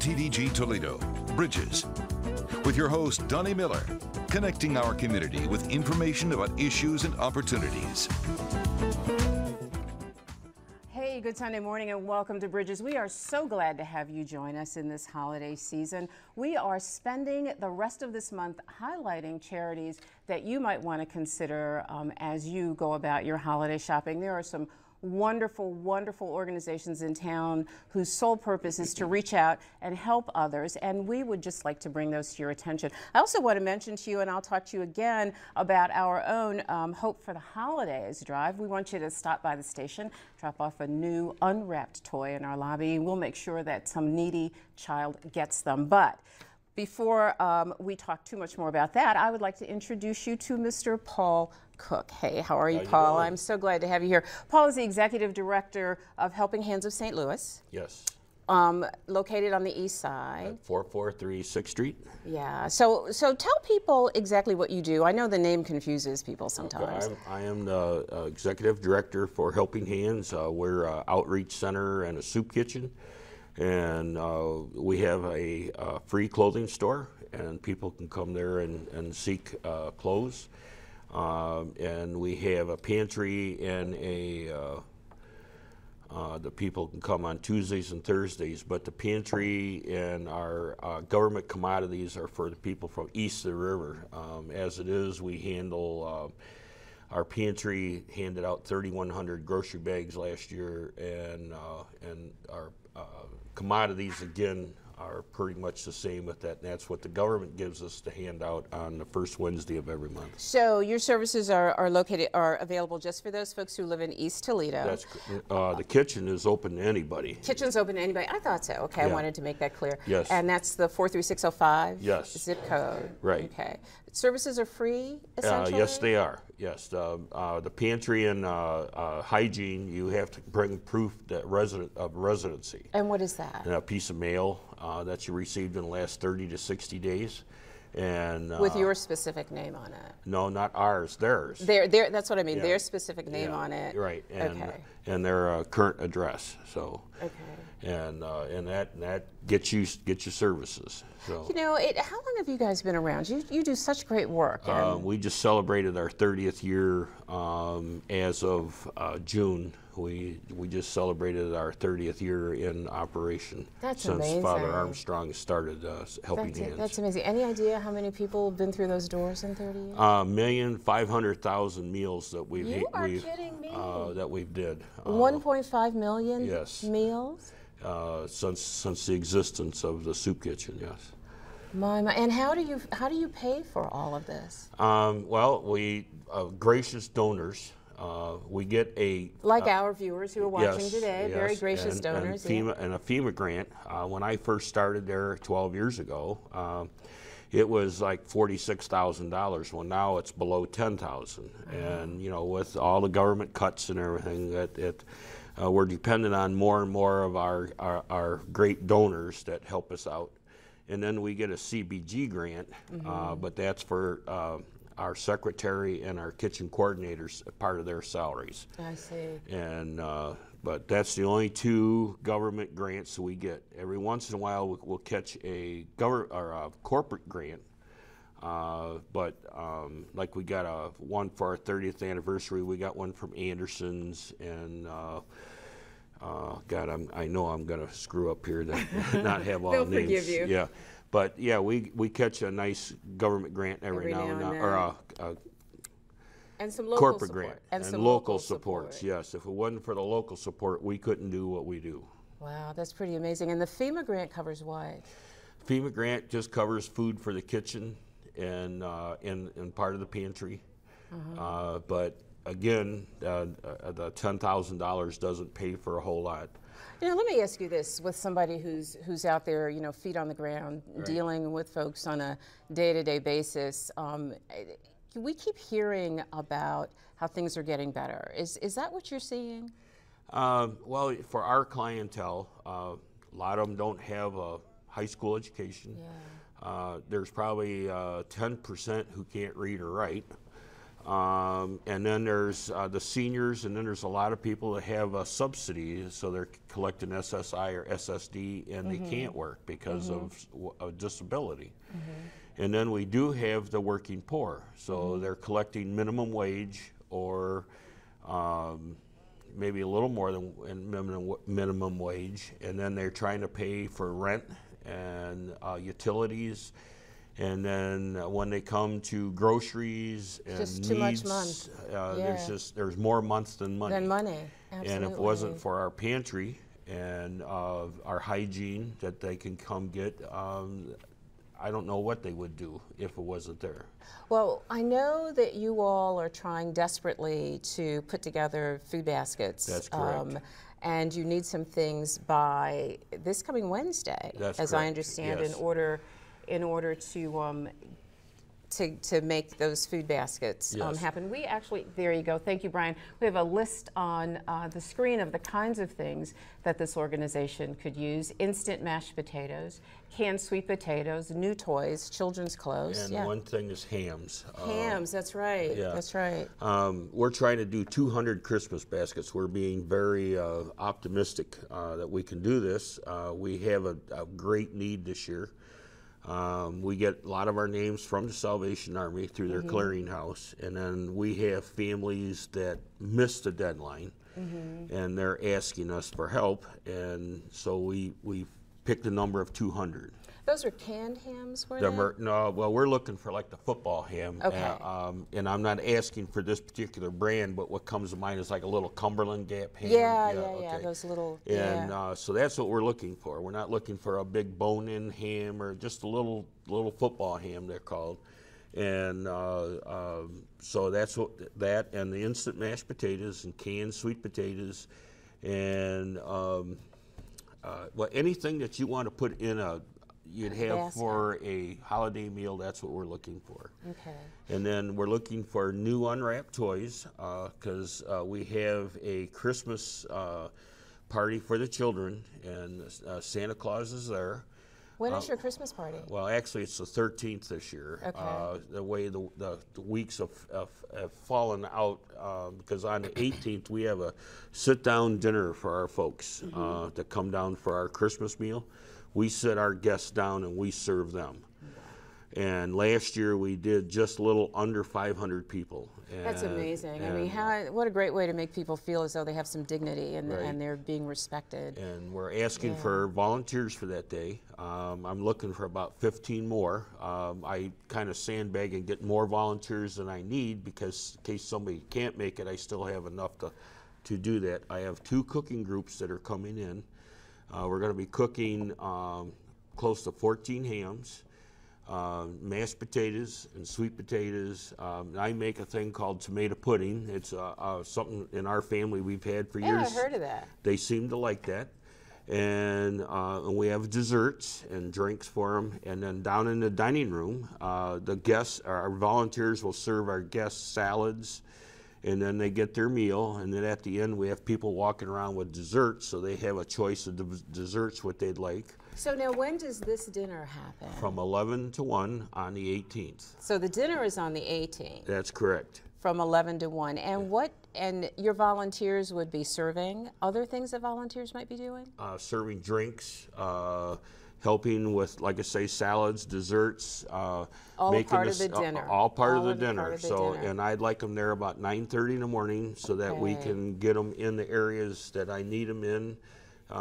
TDG Toledo, Bridges, with your host, Donnie Miller, connecting our community with information about issues and opportunities. Hey, good Sunday morning and welcome to Bridges. We are so glad to have you join us in this holiday season. We are spending the rest of this month highlighting charities that you might want to consider as you go about your holiday shopping. There are some wonderful, wonderful organizations in town whose sole purpose is to reach out and help others, and we would just like to bring those to your attention. I also want to mention to you, and I'll talk to you again about our own Hope for the Holidays drive. We want you to stop by the station, drop off a new unwrapped toy in our lobby, and we'll make sure that some needy child gets them. But before we talk too much more about that, I would like to introduce you to Mr. Paul Cook. Hey, how are you, Paul? I'm so glad to have you here. Paul is the Executive Director of Helping Hands of St. Louis. Yes. Located on the east side. At 443 6th Street. Yeah. So tell people exactly what you do. I know the name confuses people sometimes. Okay. I am the Executive Director for Helping Hands. We're an outreach center and a soup kitchen. And we have a free clothing store, and people can come there and seek clothes. And we have a pantry and the people can come on Tuesdays and Thursdays, but the pantry and our government commodities are for the people from east of the river. As it is, we handle our pantry handed out 3,100 grocery bags last year, and our commodities again are pretty much the same with that, and that's what the government gives us to hand out on the first Wednesday of every month. So your services are available just for those folks who live in East Toledo. That's the kitchen is open to anybody. Kitchen's open to anybody. I thought so. Okay, yeah. I wanted to make that clear. Yes. And that's the 43605 yes. zip code. Right. Okay. Services are free, essentially? Yes, they are. Yes. The pantry and hygiene, you have to bring proof that of residency. And what is that? And a piece of mail that you received in the last 30 to 60 days. And with your specific name on it? No, not ours, theirs. That's what I mean, yeah. their specific name yeah. on it. Right, and their current address. So. Okay. And that gets you services. So. You know, how long have you guys been around? You do such great work. We just celebrated our 30th year as of June. We just celebrated our 30th year in operation. That's since amazing. Father Armstrong started Helping Hands. That's amazing. Any idea how many people have been through those doors in 30 years? 1,500,000 meals that we've kidding me. That we've did. 1.5 million yes. meals. Since the existence of the soup kitchen, yes. And how do you pay for all of this? Well, we gracious donors. We get like our viewers who are watching yes, today, yes, very gracious donors. And a FEMA grant. When I first started there 12 years ago, it was like $46,000. Well, now it's below $10,000. And you know, with all the government cuts and everything, we're dependent on more and more of our great donors that help us out. And then we get a CBG grant, but that's for our secretary and our kitchen coordinators, part of their salaries. I see. And but that's the only two government grants we get. Every once in a while, we'll catch a corporate grant. But like we got one for our 30th anniversary. We got one from Anderson's, and God, I know I'm gonna screw up here to not have all They'll names. forgive you. Yeah, but yeah, we catch a nice government grant every now and then, or and some local corporate support. grant And some local supports. Yes, if it wasn't for the local support, we couldn't do what we do. Wow, that's pretty amazing. And the FEMA grant covers what? FEMA grant just covers food for the kitchen and part of the pantry, but again, the $10,000 doesn't pay for a whole lot. You know, let me ask you this: with somebody who's out there, you know, feet on the ground, right. dealing with folks on a day-to-day basis, we keep hearing about how things are getting better. Is that what you're seeing? Well, for our clientele, a lot of them don't have a high school education. Yeah. There's probably 10% who can't read or write. And then there's the seniors, and then there's a lot of people that have a subsidy, so they're collecting SSI or SSD, and they can't work because of disability. And then we do have the working poor, so they're collecting minimum wage or maybe a little more than minimum wage, and then they're trying to pay for rent and utilities. And then when they come to groceries and just needs, too much month. there's more months than money. Absolutely. And if it wasn't for our pantry and our hygiene that they can come get, I don't know what they would do if it wasn't there. Well, I know that you all are trying desperately to put together food baskets. That's correct. And you need some things by this coming Wednesday, That's as correct. I understand, Yes. in order to make those food baskets Yes. happen. We actually, there you go, thank you, Brian. We have a list on the screen of the kinds of things that this organization could use: instant mashed potatoes, canned sweet potatoes, new toys, children's clothes. And one thing is hams. Hams, that's right, yeah. that's right. We're trying to do 200 Christmas baskets. We're being very optimistic that we can do this. We have a great need this year. We get a lot of our names from the Salvation Army through their clearinghouse, and then we have families that missed the deadline, and they're asking us for help, and so we picked a number of 200. Those are canned hams, were they? No, well, we're looking for like the football ham. Okay. And I'm not asking for this particular brand, but what comes to mind is like a little Cumberland Gap ham. Yeah, okay. those little, And so that's what we're looking for. We're not looking for a big bone-in ham or just a little football ham, they're called. And so that's that, and the instant mashed potatoes and canned sweet potatoes, and well, anything that you want to put in you'd have basket for a holiday meal, that's what we're looking for. Okay. And then we're looking for new unwrapped toys, because we have a Christmas party for the children, and Santa Claus is there. When is your Christmas party? Well, actually, it's the 13th this year. Okay. The way the weeks have fallen out, because on the 18th we have a sit-down dinner for our folks to come down for our Christmas meal. We sit our guests down and we serve them. And last year we did just a little under 500 people. That's amazing. I mean, what a great way to make people feel as though they have some dignity and they're being respected. And we're asking for volunteers for that day. I'm looking for about 15 more. I kind of sandbag and get more volunteers than I need, because in case somebody can't make it, I still have enough to do that. I have 2 cooking groups that are coming in. We're going to be cooking close to 14 hams, mashed potatoes and sweet potatoes. I make a thing called tomato pudding. It's something in our family we've had for years. Yeah, I heard of that. They seem to like that. And we have desserts and drinks for them. And then down in the dining room, the guests, our volunteers will serve our guests salads, and then they get their meal, and then at the end we have people walking around with desserts, so they have a choice of desserts what they'd like. So now, when does this dinner happen? From 11 to 1 on the 18th. So the dinner is on the 18th. That's correct. From 11 to 1. And and your volunteers would be serving other things that volunteers might be doing? Serving drinks, helping with, like I say, salads, desserts. All part of the dinner. All part of the dinner. And I'd like them there about 9:30 in the morning, so that we can get them in the areas that I need them in.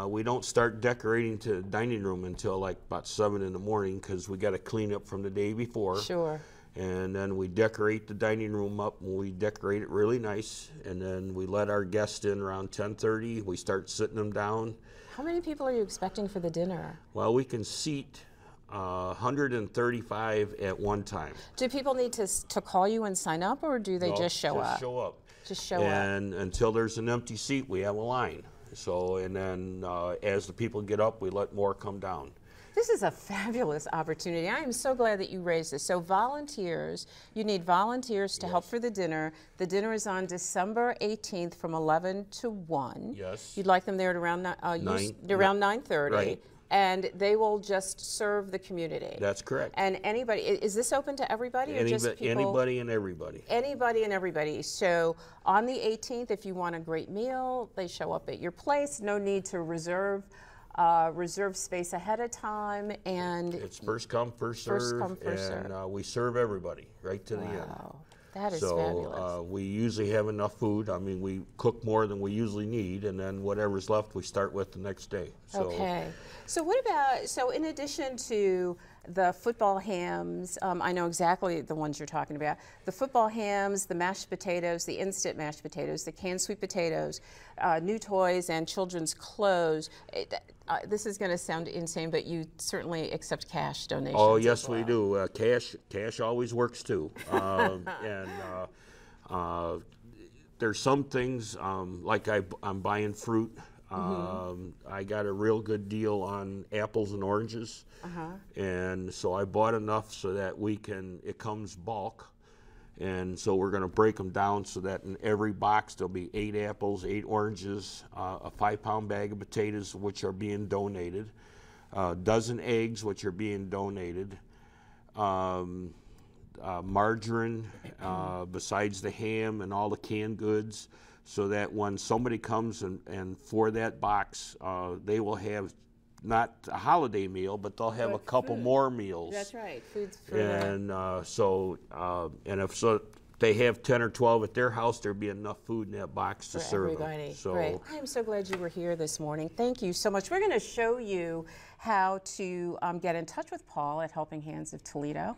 We don't start decorating to the dining room until like about 7 in the morning, because we got to clean up from the day before. Sure. And then we decorate the dining room up, and we decorate it really nice, and then we let our guests in around 10:30. We start sitting them down. How many people are you expecting for the dinner? Well, we can seat 135 at one time. Do people need to call you and sign up, or do they just show up? Just show up. Just show up. And until there's an empty seat, we have a line. So, and then as the people get up, we let more come down. This is a fabulous opportunity. I am so glad that you raised this. So volunteers, you need volunteers to help for the dinner. The dinner is on December 18th from 11 to 1. Yes. You'd like them there at around 9:30. Right. and they will just serve the community. That's correct. And anybody, is this open to everybody or just people? Anybody and everybody. Anybody and everybody. So on the 18th, if you want a great meal, they show up at your place. No need to reserve space ahead of time, and it's first come, first serve. First come, first serve. And we serve everybody right to the end. Wow, that is so, fabulous. We usually have enough food. I mean, we cook more than we usually need, and then whatever's left, we start with the next day. So, okay. So what about, so in addition to the football hams, I know exactly the ones you're talking about, the football hams, the mashed potatoes, the instant mashed potatoes, the canned sweet potatoes, new toys, and children's clothes. This is going to sound insane, but you certainly accept cash donations. Oh, yes, as well. we do. Cash always works too. There's some things, like I'm buying fruit. I got a real good deal on apples and oranges, and so I bought enough so that it comes bulk, and so we're going to break them down so that in every box there'll be 8 apples, 8 oranges, a 5-pound bag of potatoes which are being donated, a dozen eggs which are being donated, margarine besides the ham and all the canned goods, so that when somebody comes and for that box, they will have not a holiday meal, but they'll have a couple more meals. That's right, food's for and and if they have 10 or 12 at their house, there'll be enough food in that box to serve everybody. them. So, great. I'm so glad you were here this morning. Thank you so much. We're going to show you how to get in touch with Paul at Helping Hands of Toledo.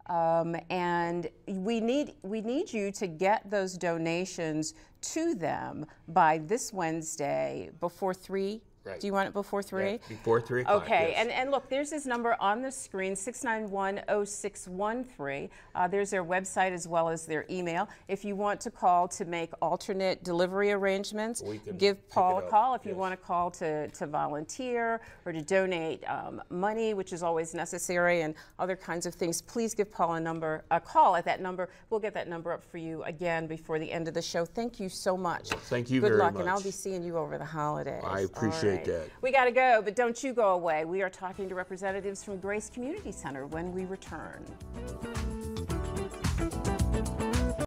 And we need you to get those donations to them by this Wednesday before 3. Right. Do you want it before 3? Yeah, before 3 o'clock. Okay, yes. and look, there's this number on the screen, 691-0613. There's their website as well as their email. If you want to call to make alternate delivery arrangements, give Paul a call. If you want to call to volunteer or to donate money, which is always necessary, and other kinds of things, please give Paul a call at that number. We'll get that number up for you again before the end of the show. Thank you so much. Well, thank you very much. Good luck, and I'll be seeing you over the holidays. I appreciate that. We got to go, but don't you go away. We are talking to representatives from Grace Community Center when we return.